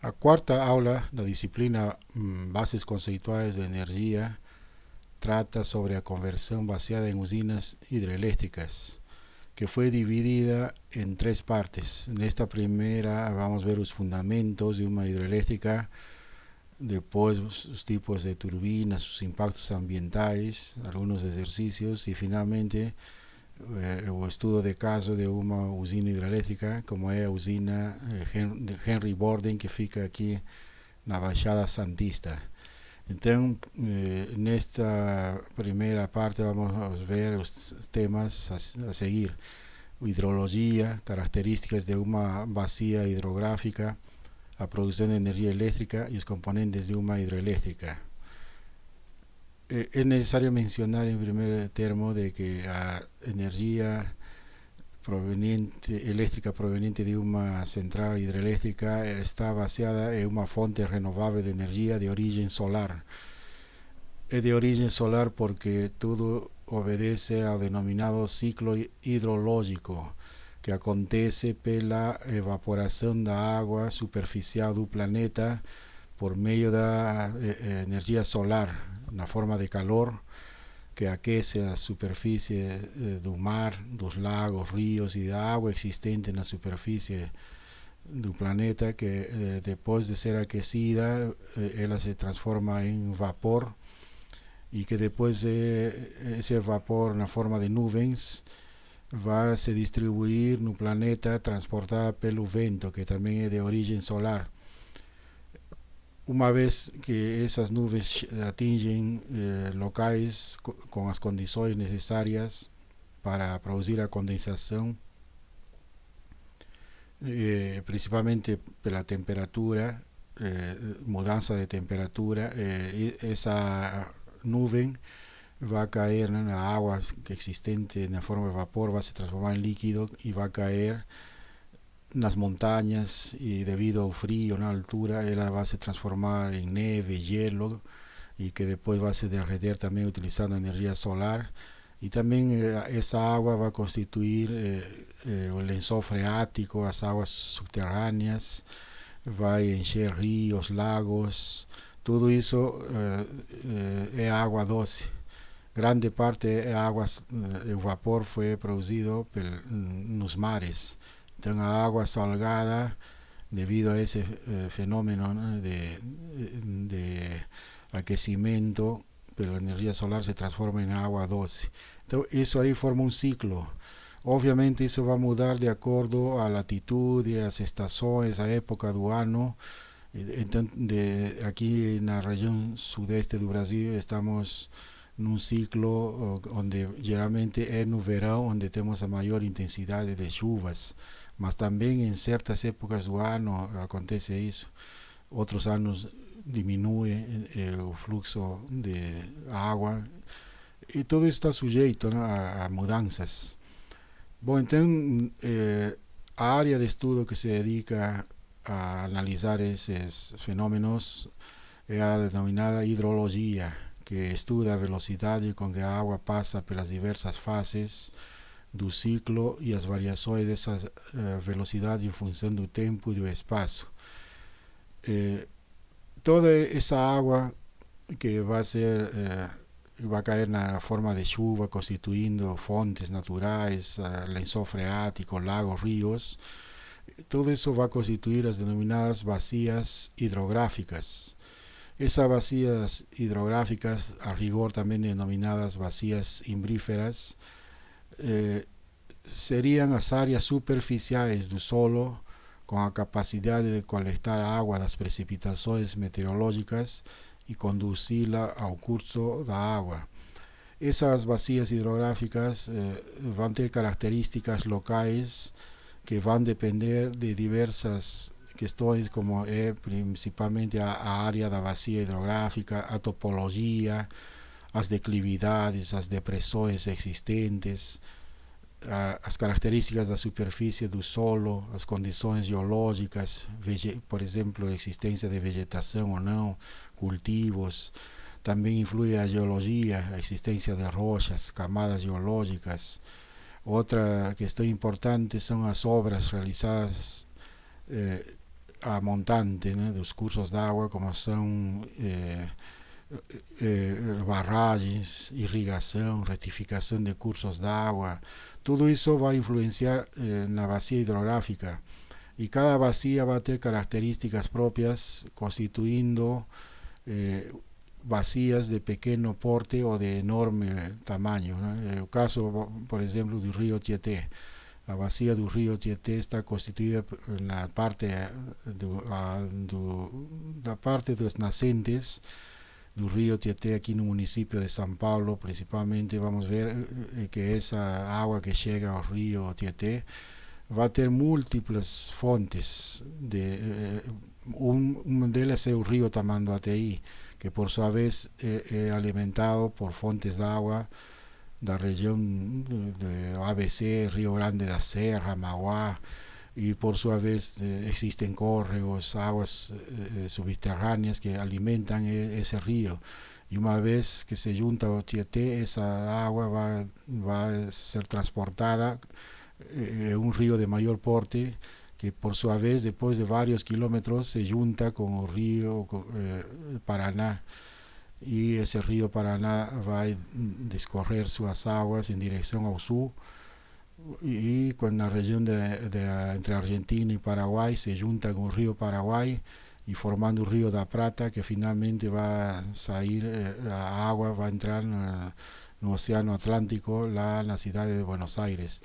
A quarta aula da disciplina Bases Conceituais de Energia trata sobre a conversão baseada em usinas hidrelétricas, que foi dividida em três partes. Nesta primeira vamos ver os fundamentos de uma hidrelétrica, depois os tipos de turbinas, os impactos ambientais, alguns exercícios e finalmente o estudo de caso de uma usina hidrelétrica, como é a usina Henry Borden, que fica aqui na Baixada Santista. Então, nesta primeira parte vamos ver os temas a seguir: hidrologia, características de uma bacia hidrográfica, a produção de energia elétrica e os componentes de uma hidroelétrica. Es necesario mencionar en primer termo de que a energía eléctrica proveniente de una central hidroeléctrica está baseada en una fuente renovable de energía de origen solar. Es de origen solar porque todo obedece al denominado ciclo hidrológico, que acontece pela evaporação da água superficial do planeta por meio da energia solar, na forma de calor que aquece a superfície do mar, dos lagos, rios e da água existente na superfície do planeta, que depois de ser aquecida ela se transforma em vapor e que depois esse vapor na forma de nuvens vai se distribuir no planeta transportada pelo vento, que também é de origem solar. Uma vez que essas nuvens atingem locais com as condições necessárias para produzir a condensação, principalmente pela temperatura, mudança de temperatura, essa nuvem vai cair na água que existente na forma de vapor, vai se transformar em líquido e vai cair nas montanhas e devido ao frio na altura ela vai se transformar em neve, gelo e que depois vai se derreter também utilizando a energia solar e também essa água vai constituir o lençol freático, as águas subterrâneas, vai encher rios, lagos, tudo isso é água doce. Grande parte é água, o vapor foi produzido nos mares. Então a água salgada, devido a esse fenômeno de aquecimento pela energia solar, se transforma em água doce. Então isso aí forma um ciclo. Obviamente isso vai mudar de acordo à latitude, às estações, à época do ano. Então aqui na região sudeste do Brasil estamos num ciclo onde geralmente é no verão onde temos a maior intensidade de chuvas, mas também em certas épocas do ano acontece isso. Outros anos diminui o fluxo de água e tudo isso está sujeito, né, a mudanças. Bom, então a área de estudo que se dedica a analisar esses fenômenos é a denominada hidrologia, que estuda a velocidade com que a água passa pelas diversas fases do ciclo e as variações dessa velocidade em função do tempo e do espaço. Toda essa água que vai cair na forma de chuva, constituindo fontes naturais, lençol freático, lagos, rios, tudo isso vai constituir as denominadas bacias hidrográficas. Essas bacias hidrográficas, a rigor também denominadas bacias imbríferas, seriam as áreas superficiais do solo com a capacidade de coletar a água das precipitações meteorológicas e conduzi-la ao curso da água. Essas bacias hidrográficas vão ter características locais que vão depender de diversas questões, como é principalmente a área da bacia hidrográfica, a topologia, as declividades, as depressões existentes, as características da superfície do solo, as condições geológicas, por exemplo, a existência de vegetação ou não, cultivos. Também influi a geologia, a existência de rochas, camadas geológicas. Outra questão importante são as obras realizadas a montante, né, dos cursos d'água, como são barragens, irrigação, retificação de cursos d'água. Tudo isso vai influenciar na bacia hidrográfica. Y cada bacia va a tener características propias, constituyendo bacias de pequeño porte o de enorme tamaño, ¿no? El caso, por ejemplo, del río Tieté. La bacia del río Tieté está constituida en la parte de los nascentes del río Tieté aquí en el municipio de San Pablo. Principalmente vamos a ver que esa agua que llega al río Tieté va a tener múltiples fuentes. Una de ellas es el río Tamanduateí, que por su vez es alimentado por fuentes de agua de la región de ABC, Río Grande da Serra, Mauá, y por su vez existen córregos, aguas subterráneas que alimentan ese río. Y una vez que se junta al Tieté, esa agua va a ser transportada un río de mayor porte, que por su vez después de varios kilómetros se junta con el río Paraná, y ese río Paraná va a discorrer sus aguas en dirección al sur, y con la región entre Argentina y Paraguay se junta con el río Paraguay y formando el río da Plata, que finalmente va a salir, la agua va a entrar en el océano Atlántico, en la ciudad de Buenos Aires.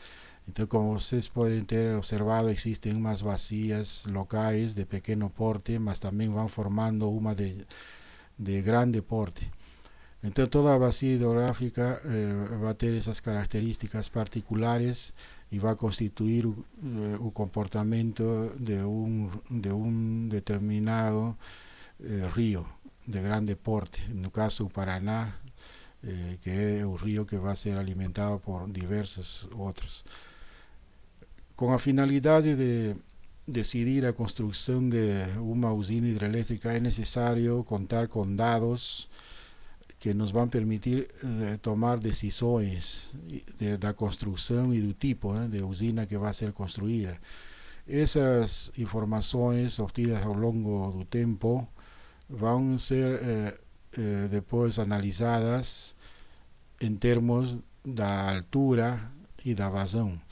Entonces, como ustedes pueden tener observado, existen unas vacías locales de pequeño porte, mas también van formando una de grande porte. Entonces, toda vacía hidrográfica va a tener esas características particulares y va a constituir un comportamiento de un determinado río de grande porte. En el caso Paraná, que es un río que va a ser alimentado por diversos otros. Con la finalidad de decidir la construcción de una usina hidroeléctrica es necesario contar con datos que nos van a permitir tomar decisiones de la construcción y del tipo de usina que va a ser construida. Esas informaciones obtenidas a lo largo del tiempo van a ser después analizadas en términos de altura y de vazón.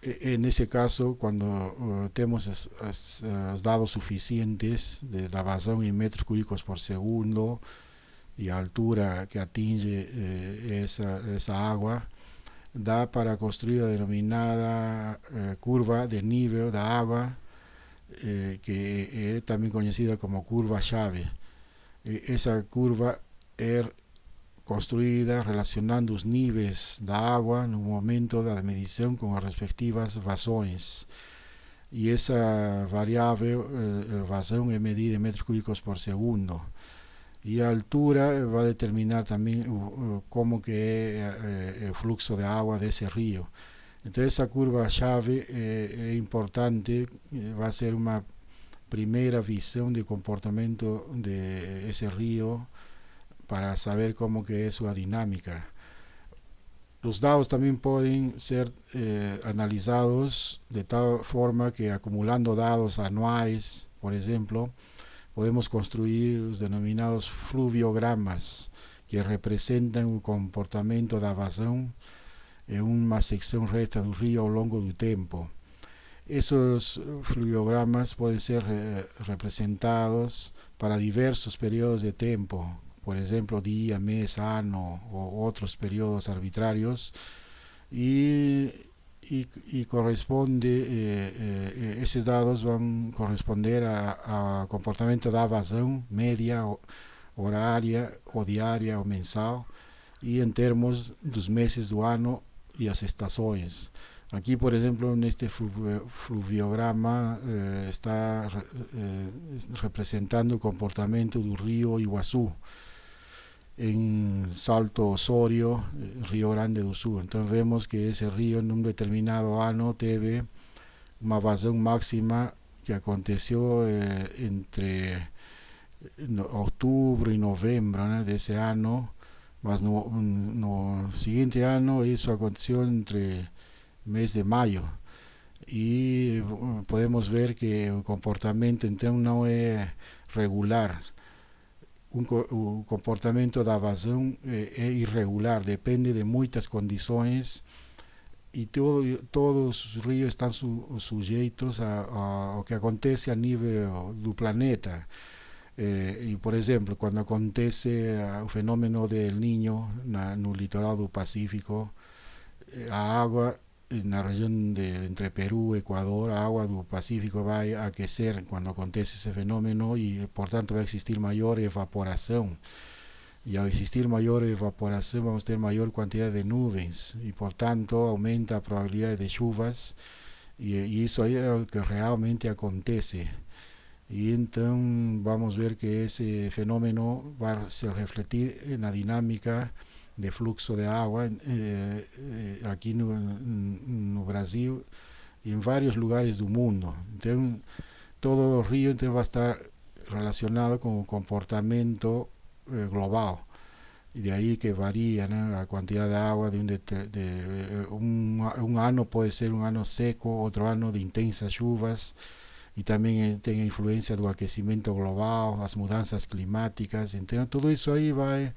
En ese caso, cuando tenemos los datos suficientes de la vazón en metros cúbicos por segundo y altura que atinge esa agua, da para construir la denominada curva de nivel de agua, que es también conocida como curva llave. Esa curva es construida relacionando los niveles de agua en un momento de la medición con las respectivas vasones. Y esa variable vazón es medida en metros cúbicos por segundo. Y la altura va a determinar también cómo que es el flujo de agua de ese río. Entonces esa curva llave es importante, va a ser una primera visión del comportamiento de ese río para saber cómo que es su dinámica. Los datos también pueden ser analizados de tal forma que acumulando datos anuales, por ejemplo, podemos construir los denominados fluviogramas, que representan el comportamiento de vazón en una sección recta del río a lo largo del tiempo. Esos fluviogramas pueden ser representados para diversos periodos de tiempo, por ejemplo, día, mes, año o otros periodos arbitrarios, y corresponde, esos datos van a corresponder a comportamiento de vazón media, horaria o diaria o mensal, y en términos de los meses del año y las estaciones. Aquí, por ejemplo, en este fluviograma está representando el comportamiento del río Iguazú en Salto Osorio, Río Grande do Sul. Entonces vemos que ese río en un determinado año tuvo una vazón máxima que aconteció entre octubre y noviembre, ¿no?, de ese año, mas no siguiente año eso aconteció entre mes de mayo. e podemos ver que o comportamento então não é regular. O comportamento da vazão é irregular, depende de muitas condições e todos os rios estão sujeitos ao que acontece a nível do planeta. E, por exemplo, quando acontece o fenômeno del Niño no litoral do Pacífico, a água na região entre Perú e Equador, a água do Pacífico vai aquecer quando acontece esse fenômeno e, portanto, vai existir maior evaporação. E ao existir maior evaporação, vamos ter maior quantidade de nuvens e, portanto, aumenta a probabilidade de chuvas. E isso aí é o que realmente acontece. E então vamos ver que esse fenômeno vai se refletir na dinâmica de fluxo de água aqui no Brasil e em vários lugares do mundo. Então, todo o rio então, vai estar relacionado com o comportamento global. E de aí que varia, né, a quantidade de água um ano pode ser um ano seco, outro ano de intensas chuvas, e também tem a influência do aquecimento global, as mudanças climáticas. Então tudo isso aí vai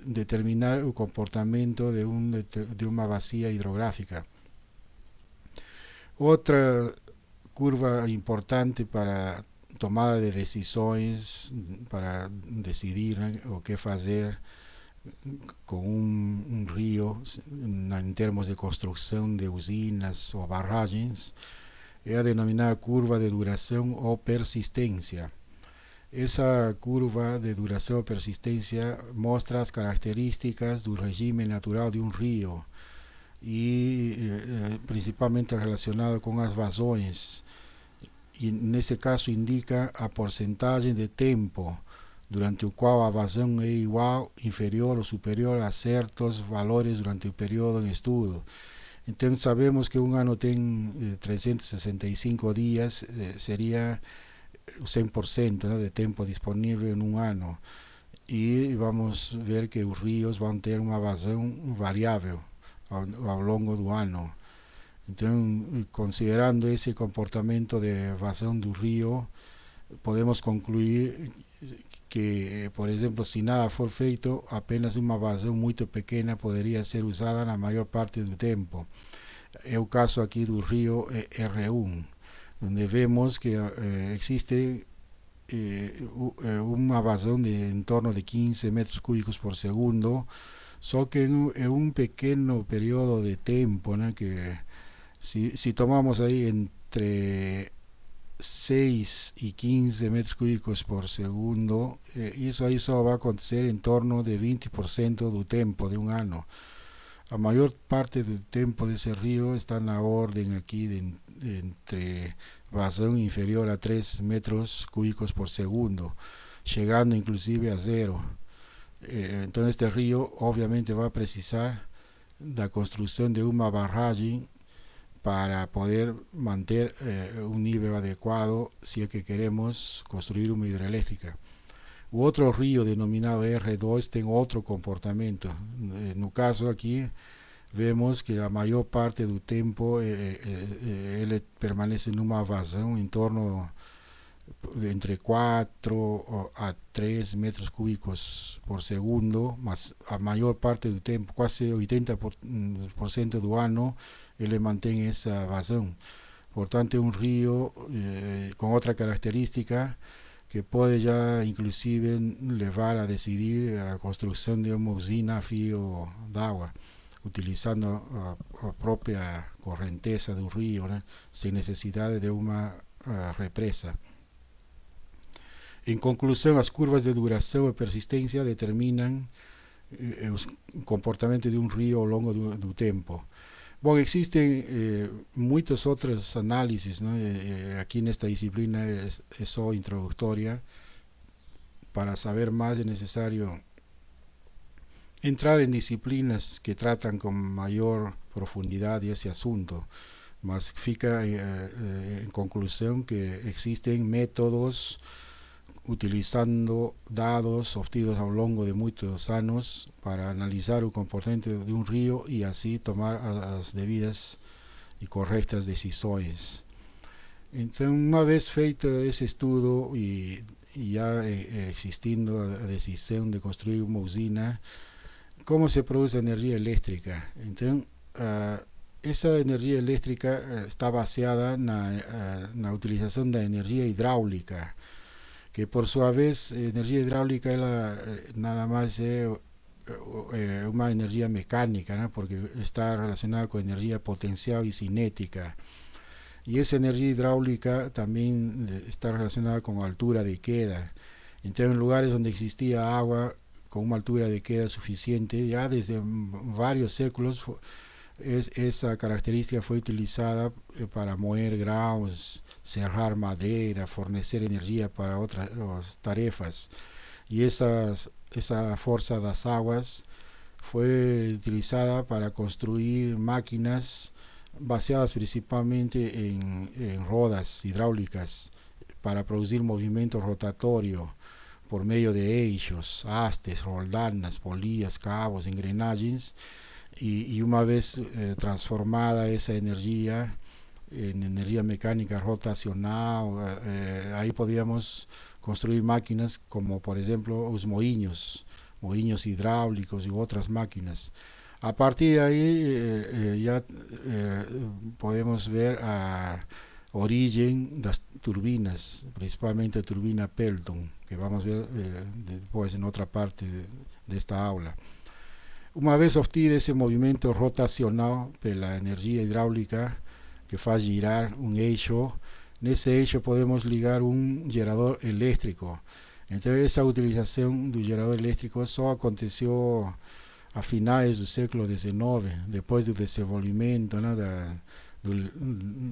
determinar o comportamento de uma bacia hidrográfica. Outra curva importante para tomada de decisões, para decidir, né, o que fazer com um rio em termos de construção de usinas ou barragens, é a denominada curva de duração ou persistência. Essa curva de duração ou persistência mostra as características do regime natural de um rio e principalmente relacionado com as vazões. E nesse caso indica a porcentagem de tempo durante o qual a vazão é igual, inferior ou superior a certos valores durante o período em estudo. Então sabemos que um ano tem 365 dias, seria o 100%, né, de tempo disponível em um ano. E vamos ver que os rios vão ter uma vazão variável ao longo do ano. Então, considerando esse comportamento de vazão do rio, podemos concluir que, por exemplo, se nada for feito, apenas uma vazão muito pequena poderia ser usada na maior parte do tempo. É o caso aqui do rio R1, onde vemos que existe uma vazão de em torno de 15 metros cúbicos por segundo, só que em um pequeno período de tempo, né, que se tomamos aí entre 6 e 15 metros cúbicos por segundo, isso aí só vai acontecer em torno de 20% do tempo de um ano. A maior parte do tempo desse rio está na ordem aqui de entre vazão inferior a 3 metros cúbicos por segundo, chegando inclusive a zero. Então este rio obviamente vai precisar da construção de uma barragem para poder manter un nível adecuado si es que queremos construir uma hidrelétrica. O outro rio denominado R2 tem outro comportamento. No caso aqui, vemos que a maior parte do tempo ele permanece numa vazão em torno de entre 4 a 3 metros cúbicos por segundo, mas a maior parte do tempo, quase 80% do ano, ele mantém essa vazão. Portanto, é um rio com outra característica que pode já, inclusive, levar a decidir a construção de uma usina a fio d'água, utilizando a própria correnteza do rio, né, sem necessidade de uma represa. Em conclusão, as curvas de duração e persistência determinam o comportamento de um rio ao longo do tempo. Bom, existem muitas outras análises, né? Aqui nesta disciplina é só introdutória. Para saber mais é necessário entrar em disciplinas que tratam com maior profundidade esse assunto, mas fica em conclusão que existem métodos utilizando dados obtidos ao longo de muitos anos para analisar o comportamento de um rio e assim tomar as devidas e corretas decisões. Então, uma vez feito esse estudo e já existindo a decisão de construir uma usina, como se produz energia elétrica? Então, essa energia elétrica está baseada na utilização da energia hidráulica, que por sua vez, energia hidráulica ela nada mais é uma energia mecânica, né? Porque está relacionada com energia potencial e cinética. Y esa energía hidráulica también está relacionada con altura de queda. Entonces, en lugares donde existía agua con una altura de queda suficiente, ya desde varios séculos, esa característica fue utilizada para moer granos, serrar madera, fornecer energía para otras tarefas. Y esa fuerza de las aguas fue utilizada para construir máquinas baseadas principalmente en rodas hidráulicas para producir movimiento rotatorio por medio de eixos, hastes, roldanas, polillas, cabos, engrenajes, y una vez transformada esa energía en energía mecánica rotacional, ahí podíamos construir máquinas como por ejemplo los moinhos hidráulicos y otras máquinas. A partir de ahí ya podemos ver a origen de las turbinas, principalmente turbina Pelton, que vamos a ver después en otra parte de esta aula. Una vez obtido ese movimiento rotacional de la energía hidráulica que hace girar un eixo, en ese eixo podemos ligar un generador eléctrico. Entonces esa utilización del generador eléctrico solo aconteció a finais do século XIX, depois do desenvolvimento, né,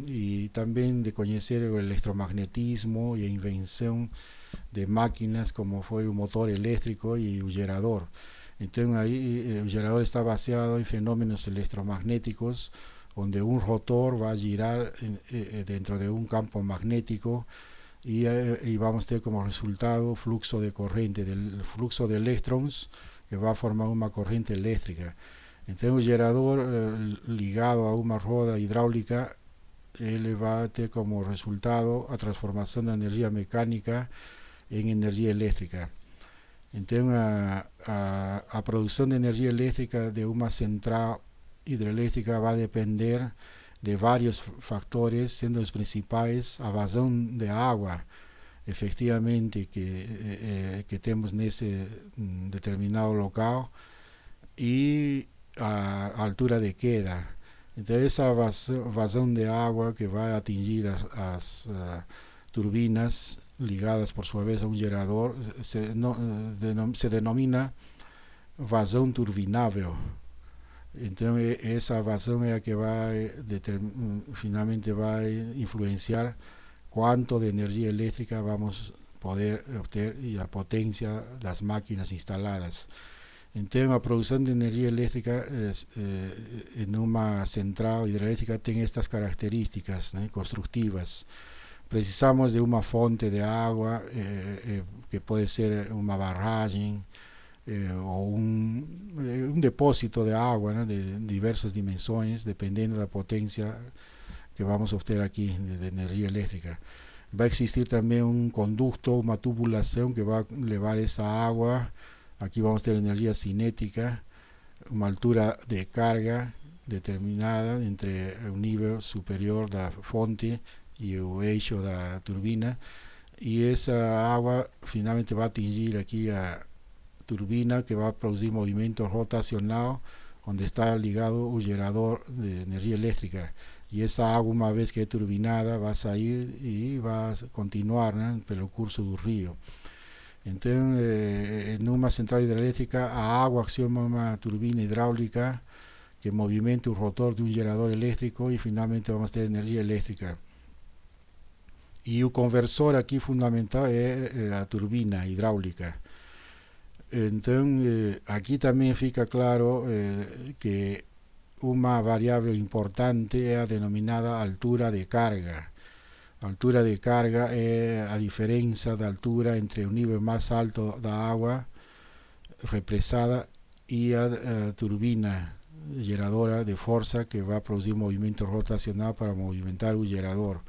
e também de conhecer o eletromagnetismo e a invenção de máquinas como foi o motor elétrico e o gerador. Então aí o gerador está baseado em fenômenos eletromagnéticos, onde um rotor vai girar dentro de um campo magnético y vamos a tener como resultado fluxo de corriente, del fluxo de eléctrons que va a formar una corriente eléctrica. Entonces un generador ligado a una rueda hidráulica, él va a tener como resultado a transformación de energía mecánica en energía eléctrica. Entonces a producción de energía eléctrica de una central hidroeléctrica va a depender de varios factores, siendo los principales a vazón de agua efectivamente que tenemos en ese determinado local y a altura de queda. Entonces esa vazón de agua que va a atingir las turbinas ligadas por su vez a un generador se denomina vazón turbinável. Entonces esa vazón es la que finalmente va a influenciar cuánto de energía eléctrica vamos a poder obtener y la potencia de las máquinas instaladas. Entonces la producción de energía eléctrica en una central hidroeléctrica tiene estas características constructivas. Precisamos de una fuente de agua que puede ser una barragem, o un depósito de agua, ¿no? De diversas dimensiones, dependiendo de la potencia que vamos a obtener aquí de energía eléctrica. Va a existir también un conducto, una tubulación que va a llevar esa agua. Aquí vamos a tener energía cinética, una altura de carga determinada entre un nivel superior de la fuente y el eixo de la turbina, y esa agua finalmente va a atingir aquí a turbina que va a producir movimiento rotacional donde está ligado un generador de energía eléctrica, y esa agua una vez que es turbinada va a salir y va a continuar, ¿no?, por el curso del río. Entonces en una central hidroeléctrica a agua acciona una turbina hidráulica que movimenta un rotor de un generador eléctrico y finalmente vamos a tener energía eléctrica. Y el conversor aquí fundamental es la turbina hidráulica. Entonces aquí también fica claro que una variable importante es denominada altura de carga. Altura de carga es a diferencia de altura entre un nivel más alto de agua represada y a turbina geradora de fuerza que va a producir movimiento rotacional para movimentar el gerador.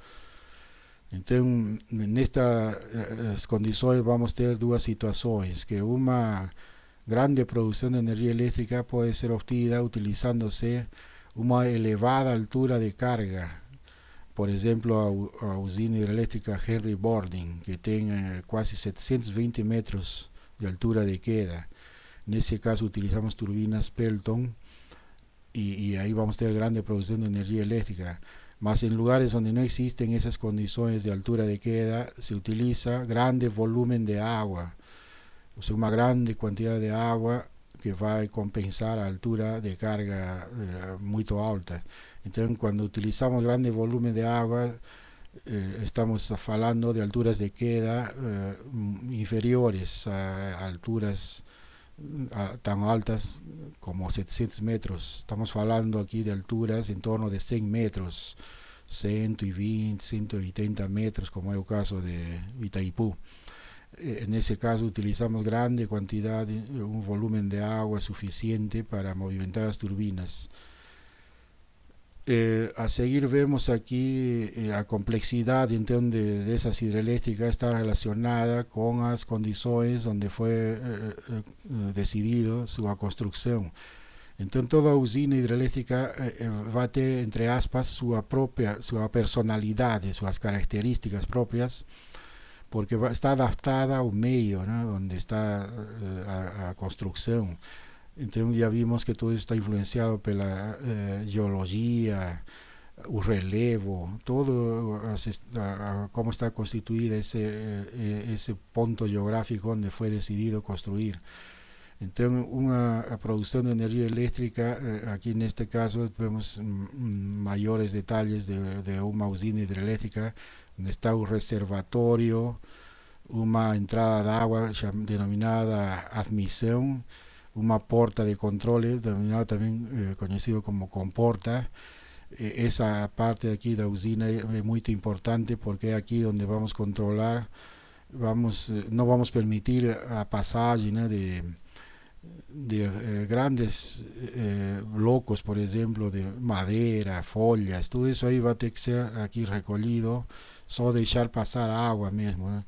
Entonces, en estas condiciones vamos a tener dos situaciones, que una grande producción de energía eléctrica puede ser obtenida utilizándose una elevada altura de carga. Por ejemplo, a usina hidroeléctrica Henry Bording, que tiene casi 720 metros de altura de queda. En ese caso utilizamos turbinas Pelton y ahí vamos a tener grande producción de energía eléctrica. Más en lugares donde no existen esas condiciones de altura de queda, se utiliza grande volumen de agua, o sea, una grande cantidad de agua que va a compensar a altura de carga muy alta. Entonces, cuando utilizamos grande volumen de agua, estamos hablando de alturas de queda inferiores a alturas tan altas como 700 metros. Estamos hablando aquí de alturas en torno de 100 metros, 120, 180 metros, como es el caso de Itaipú. En ese caso utilizamos grande cantidad, un volumen de agua suficiente para movimentar las turbinas. A seguir vemos aquí la complejidad de esas hidroeléctricas está relacionada con las condiciones donde fue decidido su construcción. Entonces toda usina hidroeléctrica va a tener, entre aspas, su personalidad, sus características propias, porque está adaptada al medio, ¿no?, donde está a construcción. Entonces ya vimos que todo eso está influenciado por la geología, el relevo, todo cómo está constituida ese punto geográfico donde fue decidido construir. Entonces una producción de energía eléctrica, aquí en este caso vemos mayores detalles de una usina hidroeléctrica, donde está un reservatorio, una entrada de agua denominada admisión, una porta de control denominado también conocido como comporta. Esa parte de aquí de la usina es muy importante porque es aquí donde vamos a controlar, no vamos a permitir a pasaje, ¿no?, de grandes blocos, por ejemplo, de madera, follas, todo eso ahí va a tener que ser aquí recogido, solo dejar pasar agua mismo, ¿no?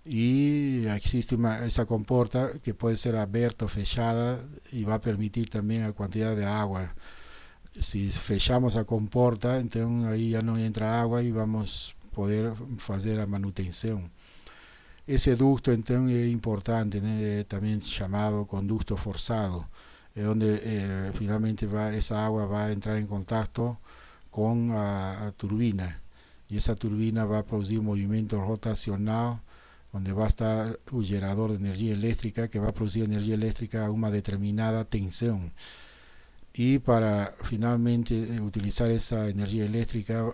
Y existe esa comporta que puede ser abierta o fechada y va a permitir también la cantidad de agua. Si fechamos la comporta, entonces ahí ya no entra agua y vamos a poder hacer la manutención. Ese ducto entonces es importante, ¿no?, también llamado conducto forzado, donde finalmente esa agua va a entrar en contacto con la turbina y esa turbina va a producir movimiento rotacional donde va a estar un generador de energía eléctrica que va a producir energía eléctrica a una determinada tensión. Y para finalmente utilizar esa energía eléctrica,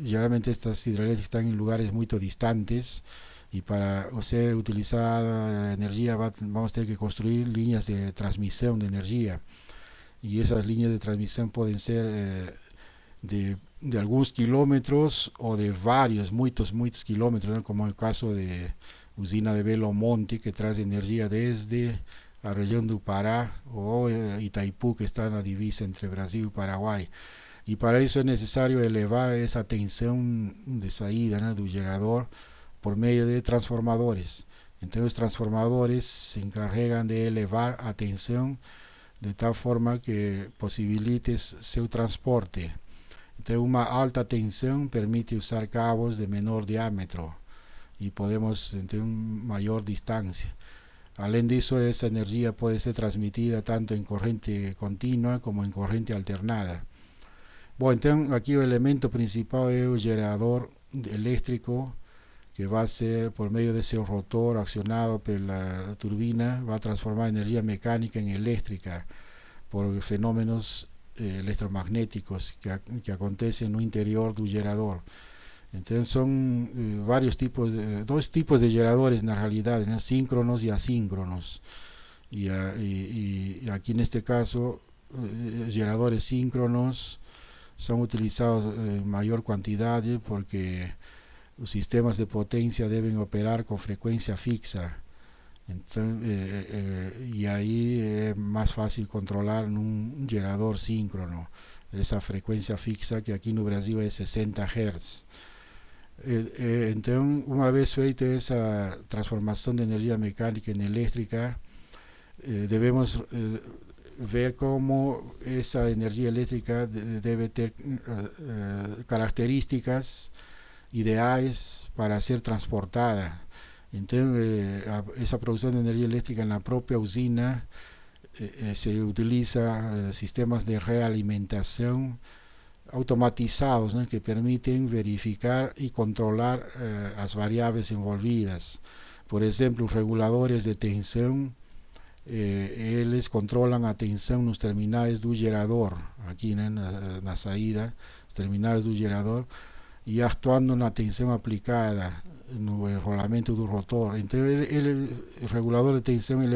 generalmente estas hidroeléctricas están en lugares muy distantes y para ser utilizada la energía vamos a tener que construir líneas de transmisión de energía. Y esas líneas de transmisión pueden ser de algunos kilómetros o de muchos kilómetros, ¿no?, como el caso de usina de Belo Monte, que trae energía desde la región do Pará, o Itaipú, que está en la divisa entre Brasil y Paraguay. Y para eso es necesario elevar esa tensión de salida, ¿no?, del generador por medio de transformadores. Entonces los transformadores se encargan de elevar a tensión de tal forma que posibilite su transporte. Entonces una alta tensión permite usar cabos de menor diámetro y podemos tener mayor distancia. Além de eso, esa energía puede ser transmitida tanto en corriente continua como en corriente alternada. Bueno, entonces aquí el elemento principal es el generador eléctrico, que va a ser por medio de ese rotor accionado por la turbina, va a transformar energía mecánica en eléctrica por fenómenos electromagnéticos que acontecen en el interior del generador. Entonces son dos tipos de generadores en la realidad, ¿no?, síncronos y asíncronos. Y aquí en este caso, generadores síncronos son utilizados en mayor cantidad porque los sistemas de potencia deben operar con frecuencia fixa. E aí é mais fácil controlar num gerador síncrono essa frequência fixa que aqui no Brasil é 60 Hz. Então, uma vez feita essa transformação de energia mecânica em elétrica, devemos ver como essa energia elétrica deve ter características ideais para ser transportada. Então, essa produção de energia elétrica na própria usina se utiliza sistemas de realimentação automatizados, né, que permitem verificar e controlar as variáveis envolvidas. Por exemplo, os reguladores de tensão, eles controlam a tensão nos terminais do gerador, aqui, né, na saída, os terminais do gerador, e atuando na tensão aplicada no enrolamento do rotor. Então, o regulador de tensão ele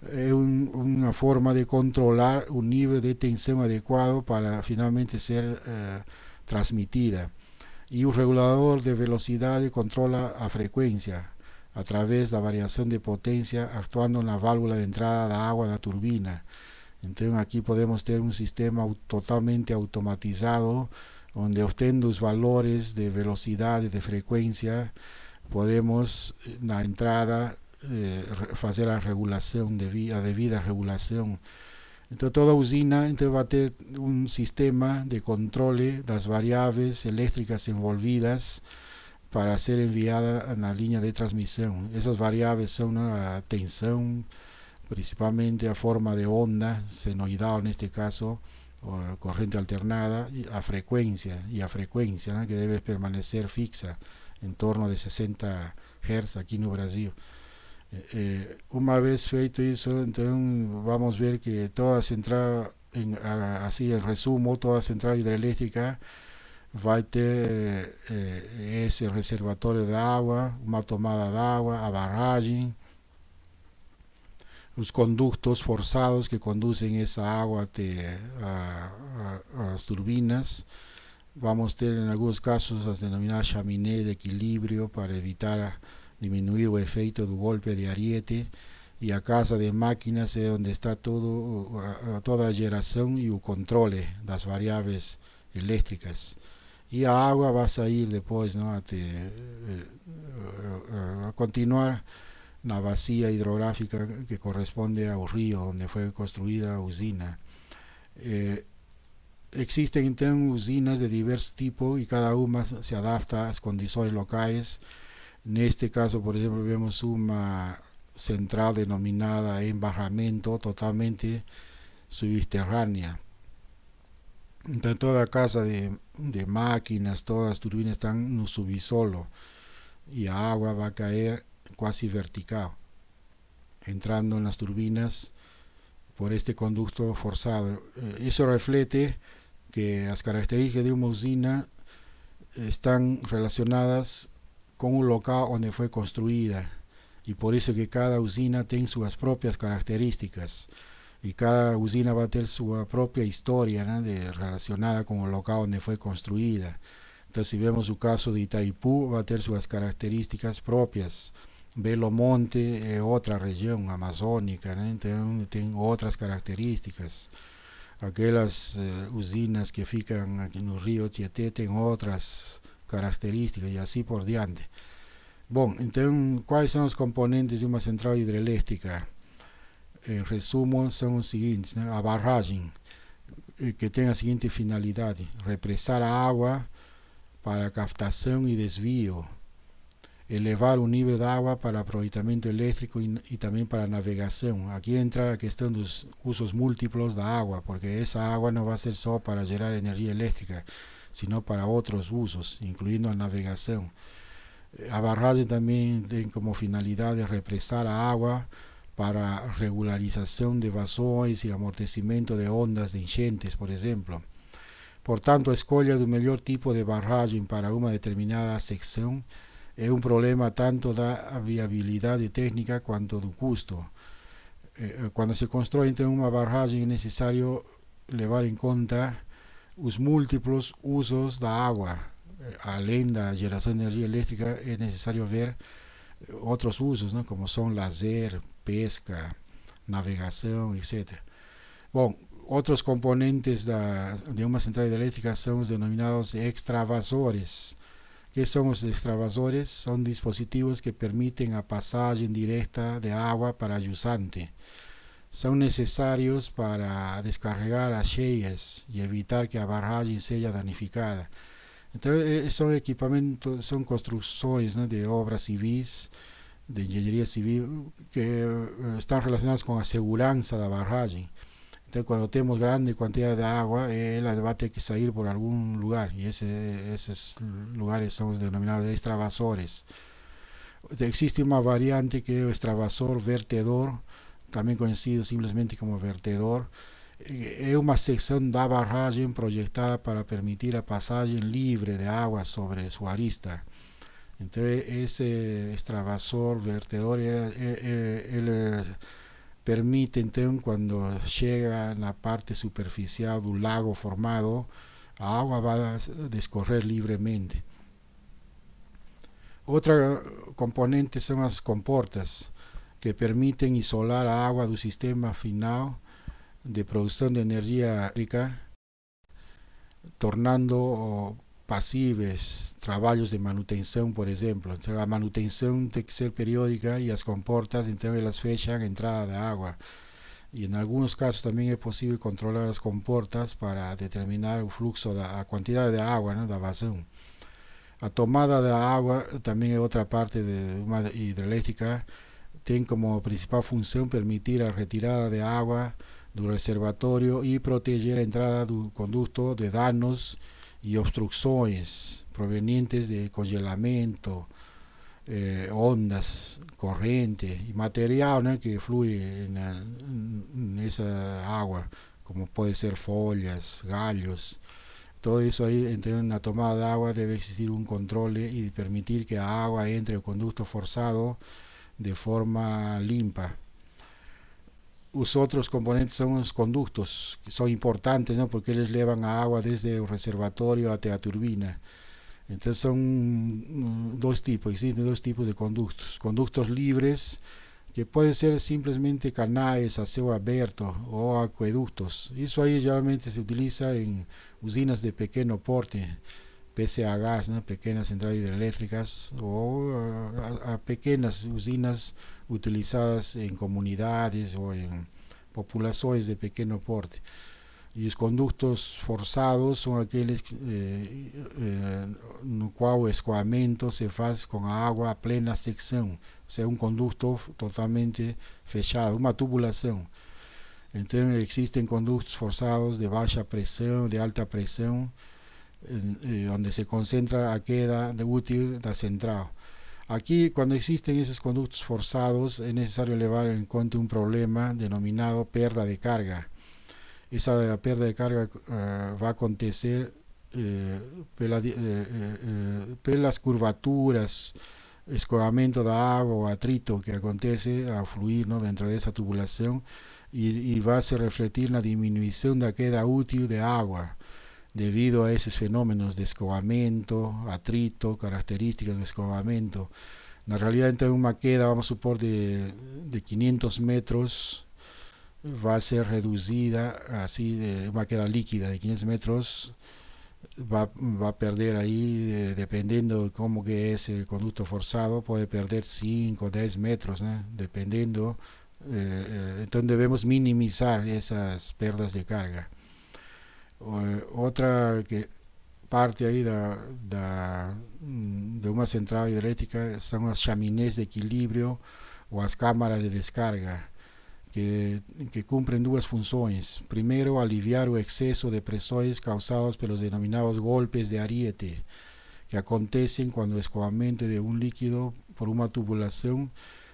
é uma forma de controlar o nível de tensão adequado para finalmente ser transmitida. E o regulador de velocidade controla a frequência através da variação de potência atuando na válvula de entrada da água da turbina. Então aqui podemos ter um sistema totalmente automatizado, onde obtendo os valores de velocidade, de frequência, podemos na entrada fazer a regulação, a devida regulação. Então toda usina vai ter um sistema de controle das variáveis elétricas envolvidas para ser enviada na linha de transmissão. Essas variáveis são a tensão, principalmente a forma de onda senoidal, neste caso, corrente alternada, a frequência, né, que deve permanecer fixa em torno de 60 Hz aqui no Brasil. Uma vez feito isso, então vamos ver que toda central, assim em resumo, toda central hidrelétrica vai ter esse reservatório de água, uma tomada de água, a barragem, os condutos forçados que conduzem essa água até as turbinas. Vamos ter em alguns casos as denominadas chaminé de equilíbrio para evitar diminuir o efeito do golpe de ariete, e a casa de máquinas é onde está toda a geração e o controle das variáveis elétricas. E a água vai sair depois, não, até continuar na bacia hidrográfica que corresponde ao rio onde foi construída a usina. Existem então usinas de diversos tipos e cada uma se adapta às condições locais. Neste caso, por exemplo, vemos uma central denominada embarramento, totalmente subterrânea. Então toda a casa de máquinas, todas as turbinas estão no subsolo e a água vai cair quase vertical, entrando nas turbinas por este conducto forçado. Isso reflete que as características de uma usina estão relacionadas com o local onde foi construída, e por isso que cada usina tem suas próprias características, e cada usina vai ter sua própria história, né, relacionada com o local onde foi construída. Então, se vemos o caso de Itaipu, vai ter suas características próprias. Belo Monte é outra região amazônica, né, então tem outras características. Aquelas usinas que ficam aqui no rio Tietê têm outras características e assim por diante. Bom, então, quais são os componentes de uma central hidrelétrica? Em resumo, são os seguintes, né? A barragem, que tem a seguinte finalidade: represar a água para captação e desvio, elevar o nível da água para aproveitamento elétrico e também para navegação. Aqui entra a questão dos usos múltiplos da água, porque essa água não vai ser só para gerar energia elétrica, sino para outros usos, incluindo a navegação. A barragem também tem como finalidade represar a água para regularização de vazões e amortecimento de ondas de enchentes, por exemplo. Portanto, a escolha do melhor tipo de barragem para uma determinada secção é um problema tanto da viabilidade técnica quanto do custo. Quando se constrói então uma barragem, é necessário levar em conta os múltiplos usos da água. Além da geração de energia elétrica, é necessário ver otros usos, ¿no? Como son lazer, pesca, navegación, etcétera. Bom, outros componentes de uma central hidrelétrica são os denominados extravasores. Que são os extravasores? São dispositivos que permitem a passagem direta de água para jusante. São necessários para descarregar as cheias e evitar que a barragem seja danificada. Então, são equipamentos, são construções, né, de obras civis, de engenharia civil, que estão relacionadas com a segurança da barragem. Então, quando temos grande quantidade de água, ela vai ter que sair por algum lugar, e esses lugares são os denominados extravasores. Existe uma variante que é o extravasor vertedor, também conhecido simplesmente como vertedor. É uma secção da barragem projetada para permitir a passagem livre de água sobre sua arista. Então, esse extravasor vertedor, ele permite, então, quando chega na parte superficial do lago formado, a água vai descorrer livremente. Outra componente são as comportas, que permitem isolar a água do sistema final de produção de energia elétrica, tornando passíveis trabalhos de manutenção, por exemplo. Então, a manutenção tem que ser periódica e as comportas, então, elas fecham a entrada da água. E em alguns casos também é possível controlar as comportas para determinar o fluxo, a quantidade de água, né, da vazão. A tomada da água também é outra parte de uma hidrelétrica. Tem como principal função permitir a retirada de água do reservatório e proteger a entrada do conduto de danos e obstruções provenientes de congelamento, ondas, corrente e material, né, que flui nessa água, como pode ser folhas, galhos. Todo isso aí, então, na tomada de água deve existir um controle e permitir que a água entre o conduto forçado de forma limpa. Os outros componentes são os conductos, que são importantes, né, porque eles levam a água desde o reservatório até a turbina. Então são dois tipos, existem dois tipos de conductos. Conductos livres, que podem ser simplesmente canais a céu aberto ou aquedutos. Isso aí geralmente se utiliza em usinas de pequeno porte, PCHs, né, pequenas centrais hidrelétricas, ou a pequenas usinas utilizadas em comunidades ou em populações de pequeno porte. E os condutos forçados são aqueles no qual o escoamento se faz com a água a plena secção, ou seja, um conduto totalmente fechado, uma tubulação. Então existem condutos forçados de baixa pressão, de alta pressão, onde se concentra a queda útil da central. Aqui, quando existem esses condutos forçados, é necessário levar em conta um problema denominado perda de carga. Essa perda de carga vai acontecer pelas curvaturas, escoamento da água, o atrito que acontece ao fluir, não, dentro dessa tubulação, e vai se refletir na diminuição da queda útil de água, devido a esses fenômenos de escoamento, atrito, características do escoamento. Na realidade, então, uma queda, vamos supor, de 500 metros, vai ser reduzida, assim, uma queda líquida de 500 metros, vai perder aí, dependendo de como que é esse conduto forçado, pode perder 5 ou 10 metros, né? Dependendo. Então devemos minimizar essas perdas de carga. Outra parte aí de uma central hidrelétrica são as chaminés de equilíbrio ou as câmaras de descarga, que cumprem duas funções. Primeiro, aliviar o excesso de pressões causados pelos denominados golpes de ariete, que acontecem quando o escoamento de um líquido por uma tubulação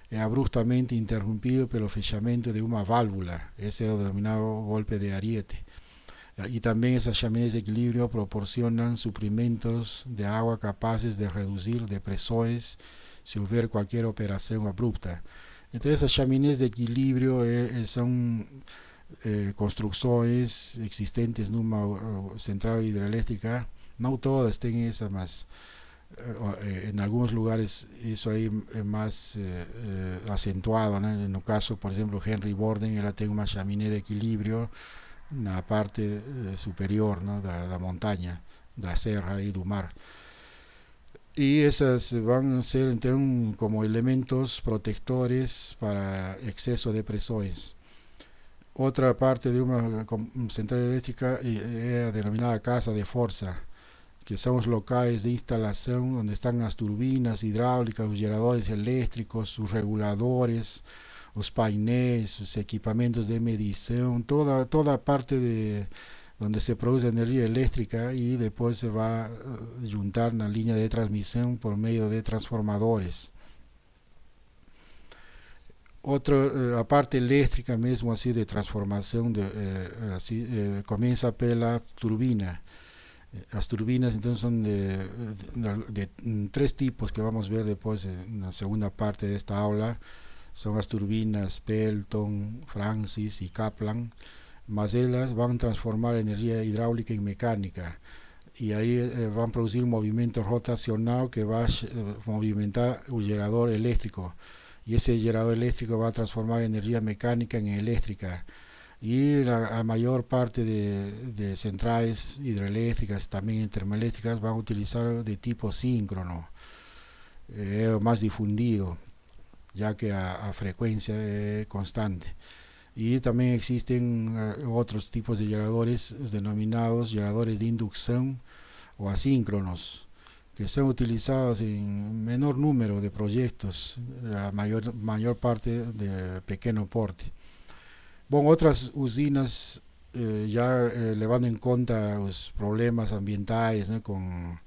é abruptamente interrompido pelo fechamento de uma válvula. Esse é o denominado golpe de ariete. E também essas chaminés de equilíbrio proporcionam suprimentos de água capazes de reduzir depressões se houver qualquer operação abrupta. Então essas chaminés de equilíbrio são construções existentes numa central hidrelétrica. Não todas têm essa, mas En algunos lugares isso aí é mais acentuado, né? No caso, por exemplo, Henry Borden, ela tem uma chaminé de equilíbrio na parte superior, ¿no? da montanha, da serra e do mar. Y esas van a ser entonces como elementos protectores para exceso de presiones. Otra parte de una central eléctrica es denominada casa de fuerza, que son los locales de instalación donde están las turbinas hidráulicas, los generadores eléctricos, sus reguladores, los painéis, sus equipamientos de medición, toda parte de donde se produce energía eléctrica y después se va a juntar la línea de transmisión por medio de transformadores. A parte eléctrica mesmo así de transformación comienza pela turbina. Las turbinas entonces son de tres tipos que vamos a ver después en la segunda parte de esta aula. Son las turbinas Pelton, Francis y Kaplan, mas ellas van a transformar energía hidráulica en mecánica y ahí van a producir un movimiento rotacional que va a movimentar el generador eléctrico, y ese generador eléctrico va a transformar energía mecánica en eléctrica. Y la mayor parte de centrales hidroeléctricas, también termoeléctricas, van a utilizar de tipo síncrono, más difundido, ya que a frecuencia constante. Y también existen otros tipos de generadores denominados generadores de inducción o asíncronos, que son utilizados en menor número de proyectos, la mayor parte de pequeño porte. Bueno, otras usinas ya llevando en cuenta los problemas ambientales, ¿no? Con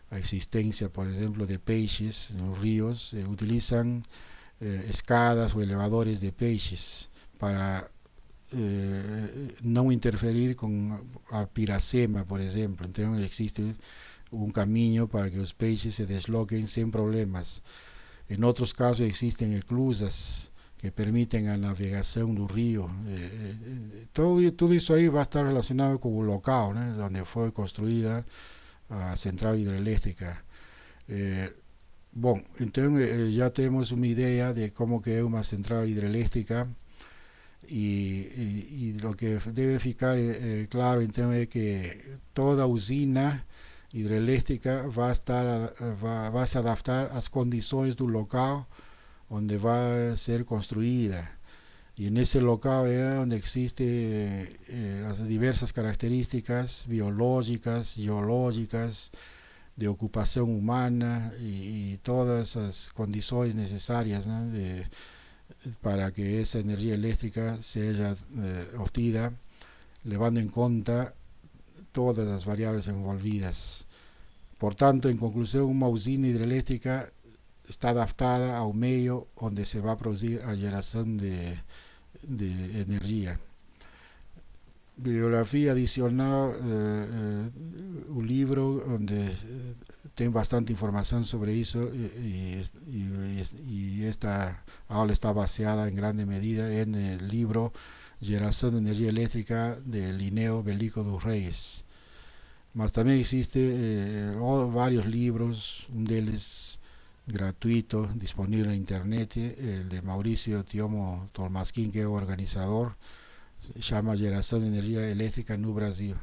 la existencia, por ejemplo, de peces en los ríos, utilizan escadas o elevadores de peces para no interferir con a piracema, por ejemplo. Entonces existe un camino para que los peces se desloquen sin problemas. En otros casos existen esclusas que permiten la navegación del río. Todo eso ahí va a estar relacionado con el local, ¿no? Donde fue construida la central hidroeléctrica. Bueno, entonces ya tenemos una idea de cómo que es una central hidroeléctrica, y lo que debe ficar claro entonces es que toda usina hidroeléctrica va a se adaptar a las condiciones del local donde va a ser construida, y en ese local es donde existen las diversas características biológicas, geológicas, de ocupación humana y todas las condiciones necesarias, ¿no? Para que esa energía eléctrica sea obtenida, llevando en cuenta todas las variables envolvidas. Por tanto, en conclusión, una usina hidroeléctrica está adaptada a un medio donde se va a producir la generación de energía. Bibliografía adicional, un libro donde tem bastante información sobre eso, y esta aula está baseada en grande medida en el libro Generación de Energía Eléctrica de Linneo Bellico dos Reis. Mas también existe varios libros, un de ellos gratuito, disponible en internet, el de Mauricio Tiomo Tolmasquín, que es organizador, se llama Generación de Energía Eléctrica no Brasil.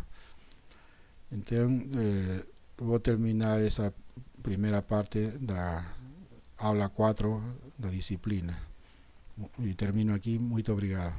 Entonces, voy a terminar esa primera parte de la aula 4 da disciplina. Y termino aquí. Muito obrigado.